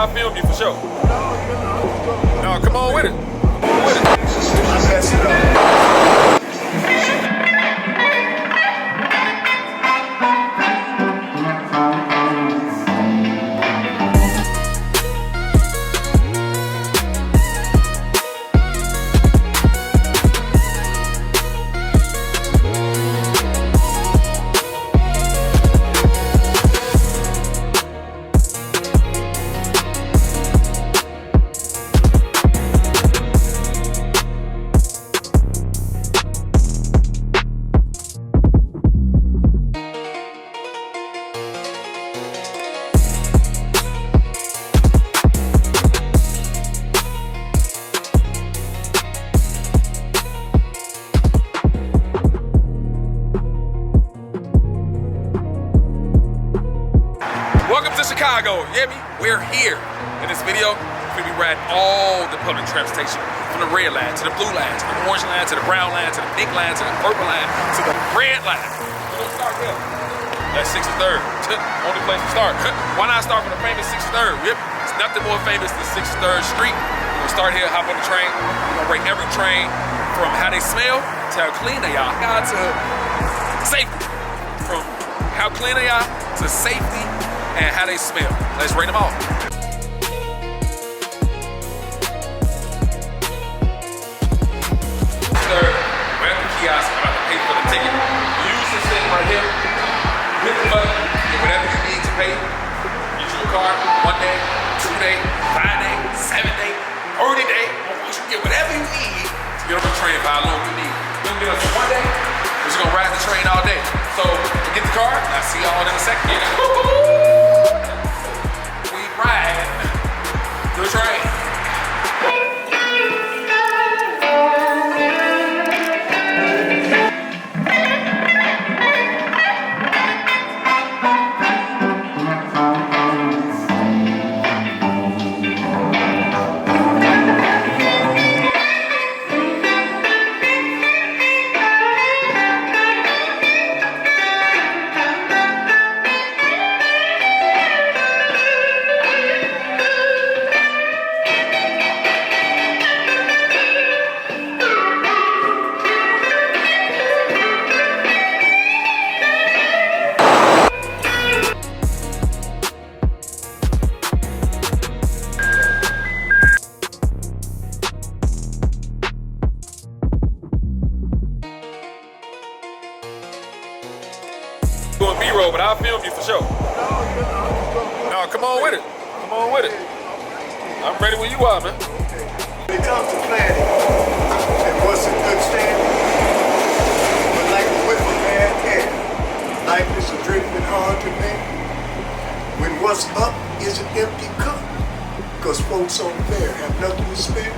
I'll film you for sure. No, come on with it. Come on with it. Welcome to Chicago, you hear me? We're here. In this video, we're gonna be riding all the public transportation from the red line to the blue line, to the orange line, to the brown line, to the pink line, to the purple line, to the red line. We're gonna start here. That's 63rd. Only place to start. Why not start from the famous 63rd? Yep. It's nothing more famous than 63rd Street. We're gonna start here, hop on the train. We're gonna rate every train from how they smell to how clean they are, to safety. From how clean they are to safety and how they smell. Let's rate them all. Third, we're at the kiosk. I'm about to pay for the ticket. Use this thing right here. Hit the button. Get whatever you need to pay. Get you a card. 1 day, 2 day, 5 day, 7 day, 30 day. You get whatever you need to get on the train for how long you need. You're gonna get us for 1 day. We're just gonna ride the train all day. So get the card. I'll see y'all in a second. Ride the train. Doing B-roll, but I'll film you for sure. No, come on with it. Come on with it. I'm ready when you are, man. When it comes to planning, and what's in good standing, but like a whip of bad hair, life is a drifting hard to make. When what's up is an empty cup, cause folks on there have nothing to spare.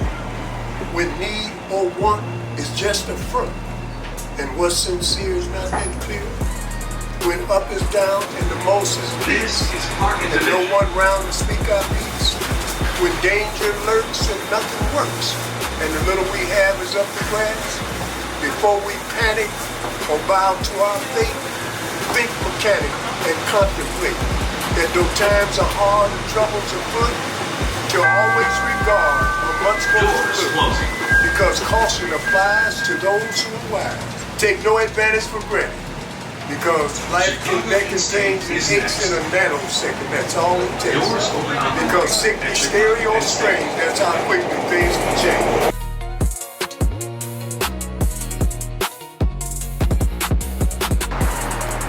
When need or want is just a front, and what's sincere is not that clear. When up is down and the most is bliss, and no one round to speak our peace. When danger lurks and nothing works, and the little we have is up the grass. Before we panic or bow to our fate, think mechanic and contemplate that though times are hard and troubles afoot, to always regard what's supposed to look, because caution applies to those who are wise. Take no advantage for granted. Because life can contain the aches in a nanosecond, that's all it takes. Because sickness, scary or strange, that's how quickly things can change.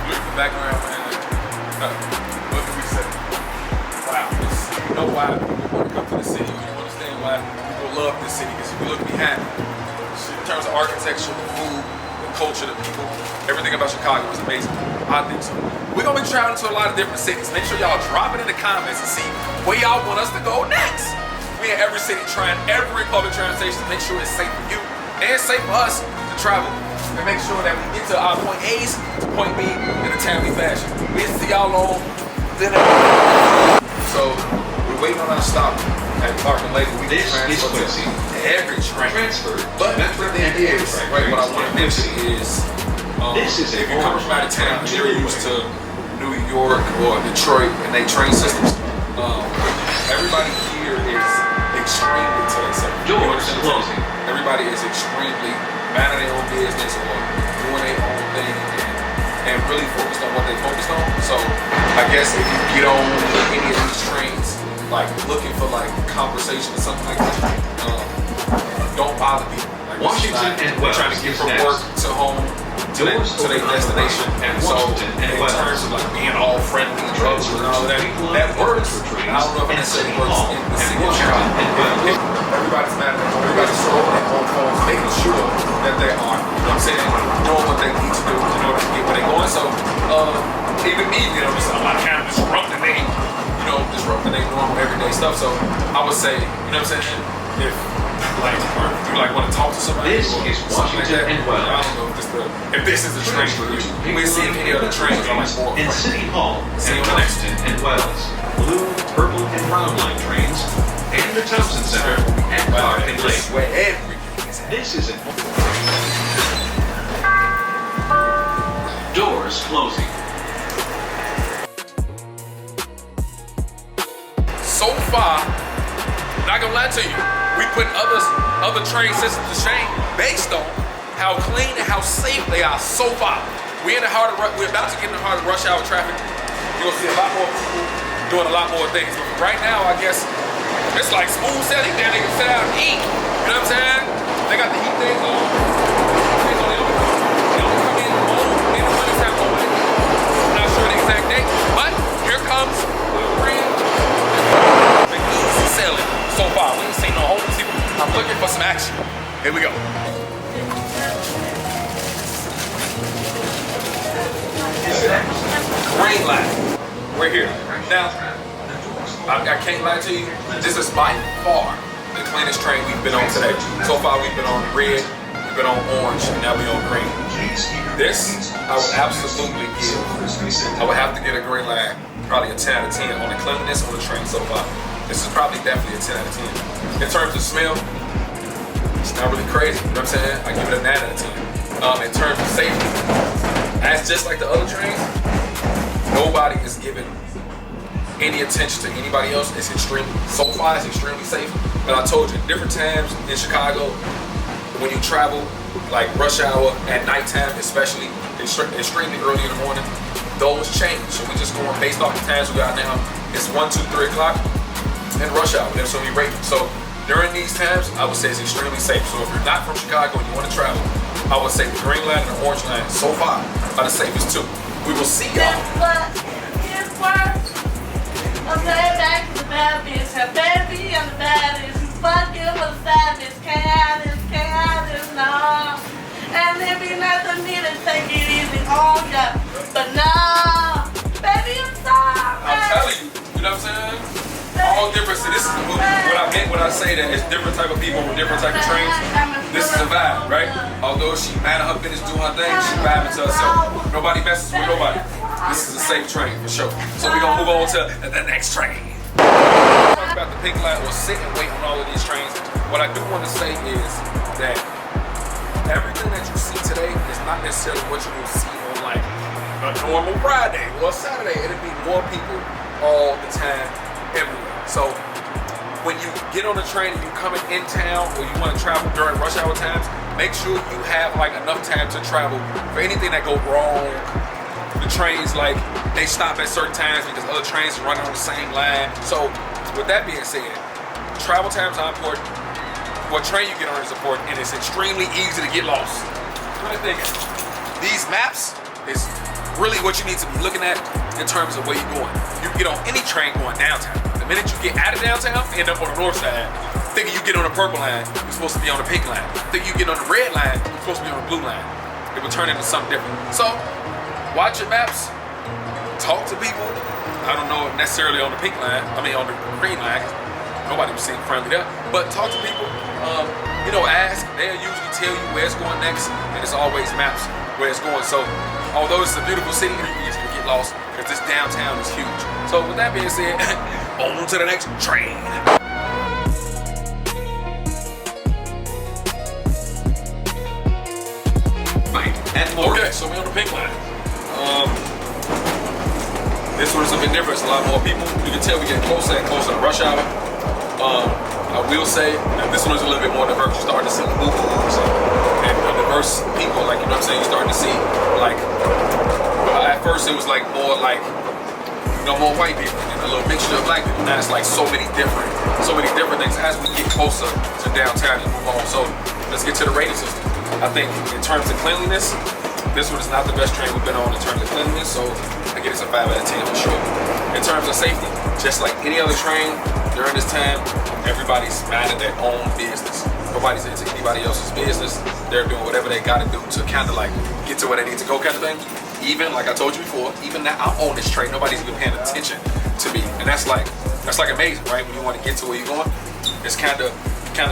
Look the background, man. What can we say? Wow, you know why people want to come to the city. You understand why people love this city. Because if you look behind it, in terms of architecture, the food, the culture, the people, everything about Chicago is amazing. I think so. We're gonna be traveling to a lot of different cities. Make sure y'all drop it in the comments and see where y'all want us to go next. We in every city trying every public transportation to make sure it's safe for you and safe for us to travel. And make sure that we get to our point A's to point B in a timely fashion. We'll see y'all on dinner. So we're waiting on our stop at Park and Lake. We can transfer to every train. But the thing is, right, what I want to mention is if you're coming from out of town and you're used to New York or Detroit and they train systems, everybody here is extremely to themselves. Doors closing. Everybody is extremely minding their own business or doing their own thing and really focused on what they focused on. So I guess if you get on any of these trains, like looking for like conversation or something like that, don't bother people. Like, Washington and Wells trying to get is from next. work to home to their destination. And So Washington and in Wells. terms of like being all friendly and drugs and all that, that works. I don't know if it necessarily works in the city of Chicago. Everybody's mad at them. Everybody's scrolling their own phones, making sure that they are, you know what I'm saying, doing what they need to do in order to get where they're going. So even me, you know, just a lot of times disrupting their normal everyday stuff. So I would say, you know what I'm saying, if like you like want to talk to somebody, This or is something like Washington that, and Wells. I don't know if this is a train for you. We'll see if any other trains are like more in City Hall See and you next. Washington and Wells. Blue, purple, and brown line trains, and the Thompson Center and Clark and Lake. Where everything is at. This is it. Doors closing. So far, not gonna lie to you, we put other train systems to shame based on how clean and how safe they are so far. We're about to get in the heart of rush hour traffic. You're gonna see a lot more people doing a lot more things. But right now, I guess it's like smooth sailing. Then they can sit out and eat. You know what I'm saying? They got the heat things on. They only come in in the wintertime. I'm not sure the exact date, but here comes the real easy sailing so far. We ain't seen no homeless people. I'm looking for some action. Here we go. Green light. We're here. Now, I can't lie to you, this is by far the cleanest train we've been on today. So far we've been on red, we've been on orange, and now we're on green. This, I would absolutely give. I would have to get a green light, probably a 10 out of 10 on the cleanliness on the train so far. This is probably definitely a 10 out of 10. In terms of smell, it's not really crazy, you know what I'm saying? I give it a 9 out of 10. In terms of safety, as just like the other trains, nobody is giving any attention to anybody else. It's extremely safe. But I told you, different times in Chicago, when you travel, like rush hour at nighttime, especially extremely early in the morning, those change. So we just going based off the times we got now. It's 1, 2, 3 o'clock and rush hour. There's so many ratings. So during these times, I would say it's extremely safe. So if you're not from Chicago and you want to travel, I would say the green line and the orange line so far are the safest too. We will see y'all. Guess what? I'm going back to the bad bitch. Her baby and the baddest. You fucking with the savage. Can't have this, no. And there be nothing me to take it easy on ya. But no, baby, I'm sorry. I'm telling you, you know what I'm saying? All different. See, this is the movie. What I meant when I say that it's different type of people with different type of trains. This is a vibe, right? Although she mad at her business, doing her thing, she vibing to herself. Nobody messes with nobody. This is a safe train for sure. So we're gonna move on to the next train. Talk about the pink light or sit and wait on all of these trains. What I do want to say is that everything that you see today is not necessarily what you will see on like a normal Friday or Saturday. It'll be more people all the time, everywhere. So when you get on the train and you're coming in town or you want to travel during rush hour times, make sure you have like enough time to travel for anything that go wrong. The trains, like, they stop at certain times because other trains are running on the same line. So with that being said, travel times are important. What train you get on is important, and it's extremely easy to get lost. Really thinking, these maps is really what you need to be looking at in terms of where you're going. You can get on any train going downtown. The minute you get out of downtown, you end up on the north side. Thinking you get on the purple line, you're supposed to be on the pink line. Thinking you get on the red line, you're supposed to be on the blue line. It will turn into something different. So, watch your maps, talk to people. I don't know if necessarily on the pink line, on the green line, nobody was seem friendly there, but talk to people, ask. They'll usually tell you where it's going next, and it's always maps where it's going. So, although it's a beautiful city, it's easy to get lost because this downtown is huge. So, with that being said, on to the next train. Right, and more. Okay, so we're on the pink line. This one is a bit different. It's a lot more people. You can tell we get closer and closer to rush hour. I will say that this one is a little bit more diverse. You're starting to see boo-boos and diverse people, like, you know what I'm saying? You're starting to see, like, at first it was like more like, you know, more white people and a little mixture of black people. Now it's like so many different things as we get closer to downtown and move on. So let's get to the rating system. I think in terms of cleanliness, this one is not the best train we've been on in terms of cleanliness, so I give it a 5 out of 10 for sure. In terms of safety, just like any other train during this time, everybody's minding their own business. Nobody's into anybody else's business. They're doing whatever they gotta do to kind of like get to where they need to go kind of thing. Even, like I told you before, even now I'm on this train, nobody's even paying attention to me. And that's like amazing, right? When you want to get to where you're going, it's kind of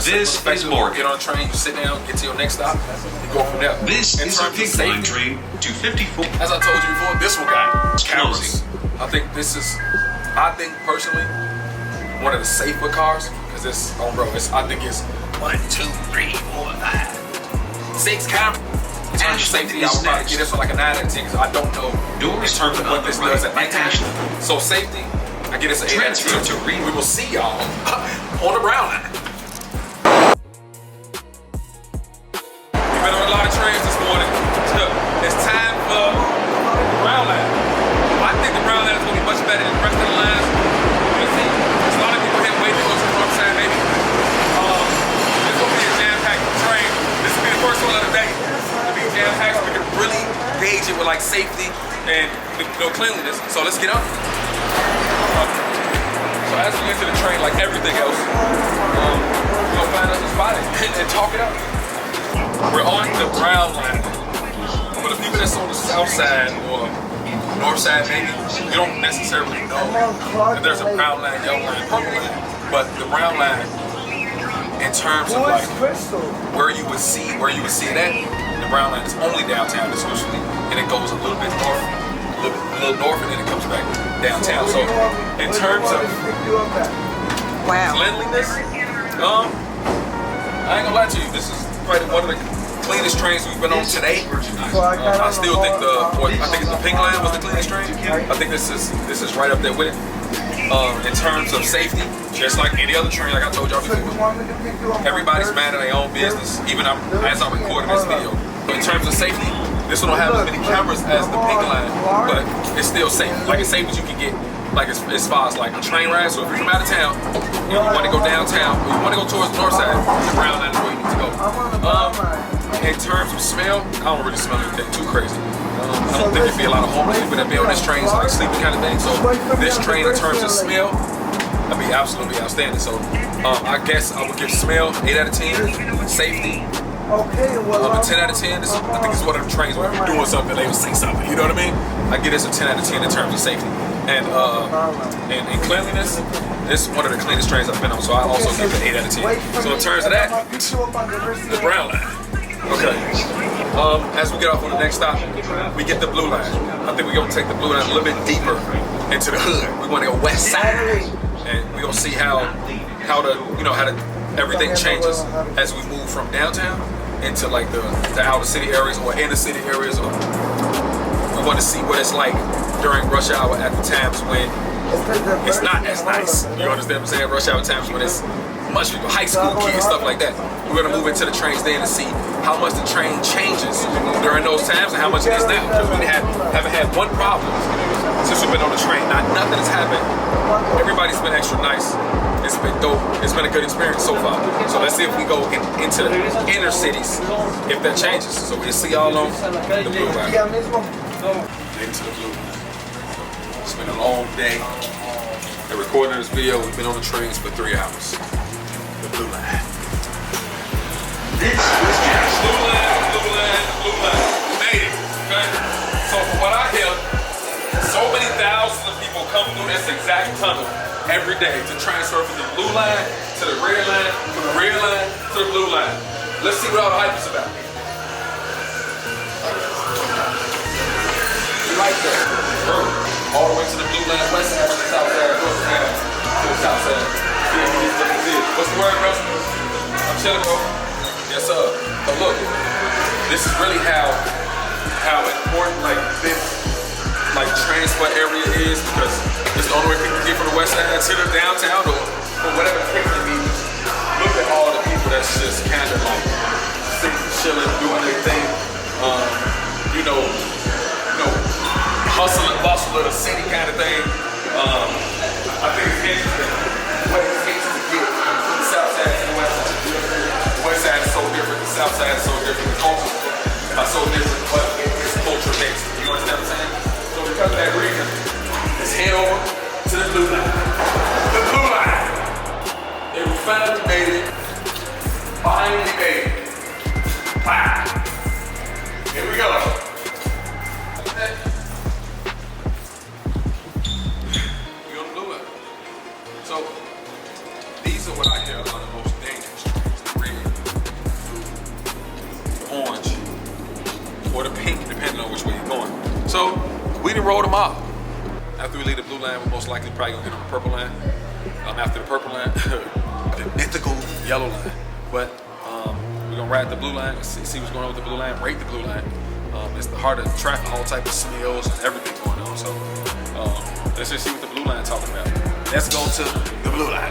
This is Morgan. Get on a train, you sit down, get to your next stop, you go from there. This In is our terms of pink line safety, train to 54. as I told you before, this one got cameras. Closing. I think this is, I think personally, one of the safer cars, because it's, oh bro, I think it's 1, 2, 3, 4, 5, 6 cameras. In terms of safety, I would probably give this one like a 9 out of 10, because I don't know in terms of what this does at nighttime. So safety, I give this an 8 out of 10. We will see y'all on the brown line. We've been on a lot of trains this morning. It's time for the brown line. I think the brown line is going to be much better than the rest of the lines. We'll see. There's a lot of people here waiting to go to the north side, maybe. It's going to be a jam-packed train. This will be the first one of the day. It'll be jam-packed so we can really gauge it with like safety and cleanliness. So let's get on. So as we enter the train, like everything else, we're gonna find us a spot and talk it out. We're on the brown line. For the people that's on the south side or north side, maybe, you don't necessarily know that there's a brown line, yellow line, purple line. But the brown line, in terms of like where you would see it at, the brown line is only downtown exclusively, and it goes a little bit north, a little north, and then it comes back downtown. So in terms of cleanliness, I ain't gonna lie to you, this is probably one of the cleanest trains we've been on today. I still think the pink line was the cleanest train. I think this is right up there with it. In terms of safety, just like any other train, like I told y'all before, everybody's minding their own business, even as I'm recording this video. In terms of safety, this one don't have as many cameras as the pink line, but it's still safe. Like as safe as you can get, like as far as like a train ride. So if you're from out of town, you want to go downtown, or you want to go towards the north side, the brown line is where you need to go. In terms of smell, I don't really smell anything too crazy. I don't think there'd be a lot of homeless people that be on this train, so like sleeping kind of thing. So this train, in terms of smell, that'd be absolutely outstanding. So I guess I would give smell 8 out of 10. Safety, a 10 out of 10. I think it's one of the trains where if you're doing something, they will say something. You know what I mean? I give this a 10 out of 10 in terms of safety. And cleanliness, this is one of the cleanest trains I've been on, so I also give it 8 out of 10. So in terms of that, the brown line. Okay. As we get off on the next stop, we get the blue line. I think we're gonna take the blue line a little bit deeper into the hood. We want to go west side, and we're gonna see how everything changes as we move from downtown into like the outer city areas or inner city areas. Or we want to see what it's like during rush hour at the times when it's not as nice. You understand what I'm saying? Rush hour times when it's much people, high school kids, stuff like that. We're gonna move into the trains then to see how much the train changes during those times and how much it is now. Because we haven't had one problem since we've been on the train. Nothing has happened. Everybody's been extra nice. It's been dope. It's been a good experience so far. So let's see if we go into the inner cities, if that changes. So we'll see y'all on the blue line. Into the blue line. It's been a long day. They're recording this video. We've been on the trains for 3 hours. The blue line. This is Jack. Blue line. We made it. Okay? So from what I hear, so many thousands of people come through this exact tunnel every day to transfer from the blue line to the red line, from the red line to the blue line. Let's see what all the hype is about. We like that. All the way to the blue line, west side, to the south side, north side, to the south side. What's the word, bro? I'm chilling, bro. Yes, sir. But look, this is really how important like this like transport area is, because it's the only way people can get from the west side to the downtown or whatever the case may be. Look at all the people that's just kind of like sitting, chilling, doing their thing. Hustle and bustle of the city kind of thing. I think it's interesting what it takes to get from the south side to the west side. The west side is so different, the south side is so different, the culture are so different, but it's culture based. You understand what I'm saying? So because of that reason, let's head over to the blue line. The blue line. They finally made it. Finally made it. Wow. Here we go. So, these are what I hear are the most dangerous trees. The red, the orange, or the pink, depending on which way you're going. So, we done rolled them off. After we leave the blue line, we're most likely probably gonna get on the purple line. After the purple line, the mythical yellow line. But we're gonna ride the blue line, see what's going on with the blue line, rate the blue line. It's the heart of the traffic, all types of scenarios and everything going on. So, let's just see what the blue line talking about. Let's go to the blue line.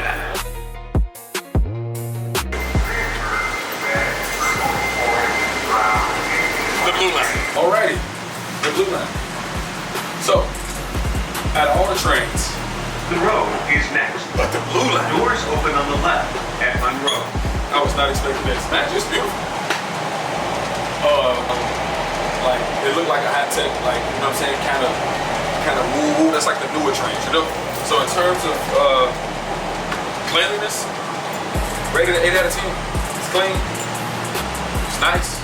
The blue line. Alrighty, the blue line. So, at all the trains, The road is next. but the blue line, Doors open on the left at Monroe. I was not expecting this. Man, it's beautiful. Like, it looked like a high tech, like, you know what I'm saying, kind of woo-woo. That's like the newer trains, you know? So in terms of cleanliness, rated an 8 out of 10. It's clean. It's nice.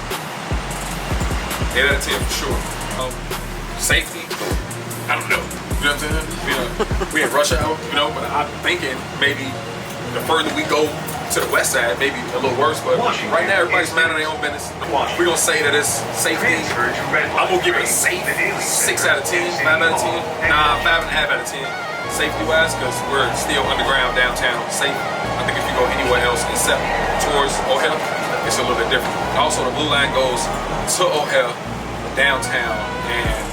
8 out of 10 for sure. Safety, I don't know. You know what I'm saying? We in rush hour, you know, but I'm thinking maybe the further we go to the west side, maybe a little worse, but right now everybody's minding their own business. We're gonna say that it's safety. I'm gonna give it a safe 6 out of 10, 5 out of 10. Nah, 5.5 out of 10. Safety wise, because we're still underground downtown, safe. I think if you go anywhere else except towards O'Hare, it's a little bit different. Also, the blue line goes to O'Hare, downtown, and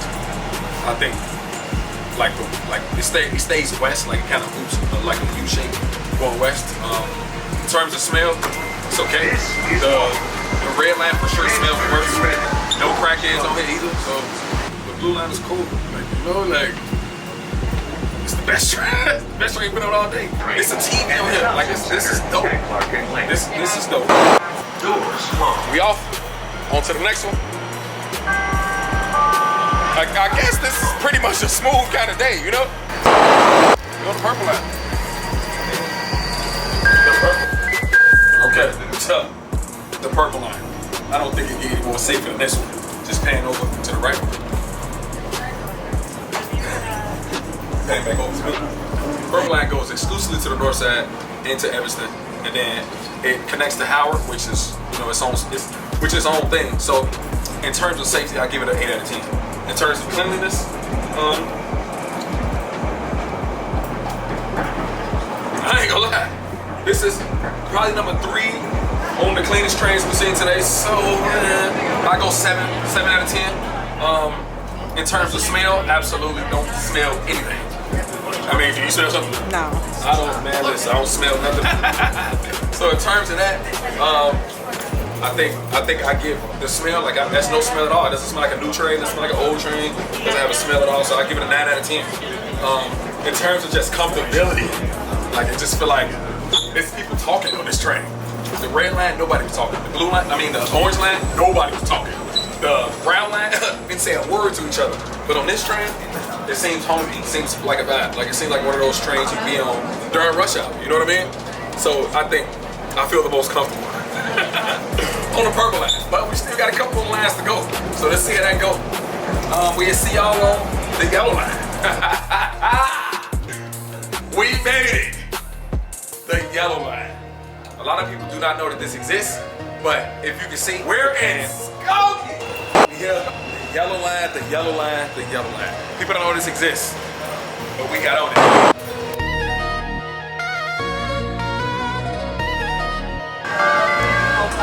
I think like it stays west, like it kind of moves like a U shape going west. In terms of smell, it's okay. The red line for sure smells worse. No crackheads on here either, so the blue line is cool. Like, you know, like it's the best train. Best train been on all day. It's a TV on here. Like this is dope. This is dope. We off. On to the next one. I guess this is pretty much a smooth kind of day, you know? Go to purple line. Okay, so the purple line. I don't think it get any more safer than this one. Just pan over to the right. Pan back over to me. Purple line goes exclusively to the north side into Evanston, and then it connects to Howard, which is its own thing. So in terms of safety, I give it an 8 out of 10. In terms of cleanliness, I ain't gonna lie. This is probably number 3 on the cleanest trains we've seen today. So I go 7 out of 10. In terms of smell, absolutely don't smell anything. I mean, do you smell something? No. I don't, man, listen, I don't smell nothing. So in terms of that, I think I give the smell, like that's no smell at all. It doesn't smell like a new train, it doesn't smell like an old train. It doesn't have a smell at all, so I give it a 9 out of 10. In terms of just comfortability, like I just feel like there's people talking on this train. The red line, nobody was talking. The blue line, the orange line, nobody was talking. The brown line, didn't say a word to each other. But on this train, it seems homey. It seems like a vibe. Like it seems like one of those trains you'd be on during rush hour. You know what I mean? So I feel the most comfortable on the purple line. But we still got a couple of lines to go. So let's see how that goes. We'll see y'all on the yellow line. We made it. The yellow line. A lot of people do not know that this exists, but if you can see, we're in Skokie. Yeah, the yellow line, the yellow line, the yellow line. People don't know this exists, but we got on it.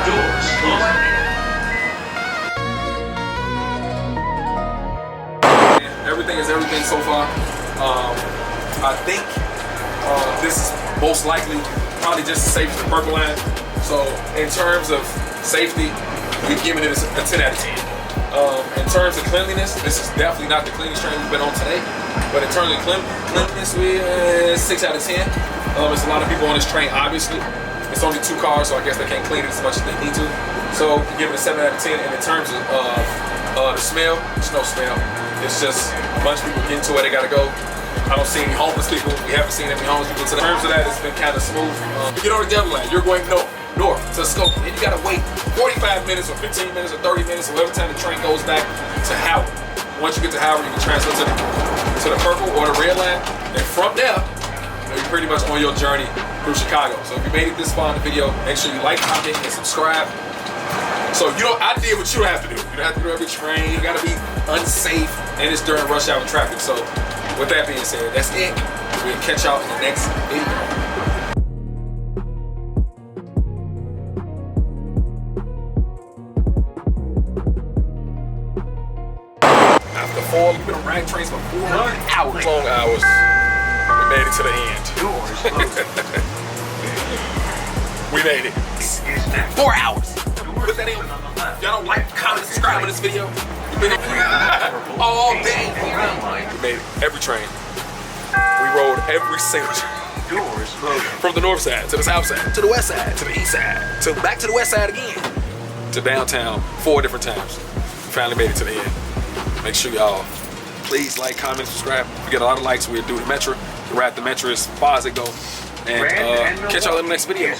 Doors closing. Everything is everything. so far. I think this is most likely probably just as safe as the purple line. So in terms of safety, we've given it a 10 out of 10. In terms of cleanliness, this is definitely not the cleanest train we've been on today. But in terms of cleanliness, we 6 out of 10. There's a lot of people on this train, obviously. It's only 2 cars, so I guess they can't clean it as much as they need to. So we give it a 7 out of 10. And in terms of the smell, there's no smell. It's just a bunch of people get into it, they gotta go. I don't see any homeless people. We haven't seen any homeless people today. In terms of that, it's been kind of smooth. Get on the Devil Line, you're going north to Skokie. Then you gotta wait 45 minutes or 15 minutes or 30 minutes or every time the train goes back to Howard. Once you get to Howard, you can transfer to the purple or the red line. And from there, you're pretty much on your journey through Chicago. So if you made it this far in the video, make sure you like, comment, and subscribe. So I did what you don't have to do. You don't have to do every train. You gotta be unsafe, and it's during rush hour traffic. So with that being said, that's it. We'll catch y'all in the next video. After 4, we've been on rag trains for 4 hours. Long hours. We made it to the end. We made it. 4 hours. Put that in. Y'all don't like, comment, subscribe to this video. You've been all day. We made it. Every train. We rode every single train. From the north side to the south side to the west side to the east side to back to the west side again to downtown 4 different times. We finally made it to the end. Make sure y'all please like, comment, subscribe. If we get a lot of likes, we'll do the metro. We'll ride the metro as far as it goes. And catch y'all in the next video.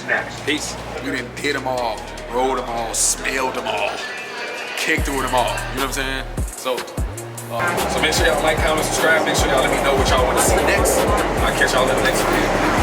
Peace. We didn't hit them all, rode them all, smelled them all, kicked through them all. You know what I'm saying? So make sure y'all like, comment, subscribe. Make sure y'all let me know what y'all want to see next. I'll catch y'all in the next video.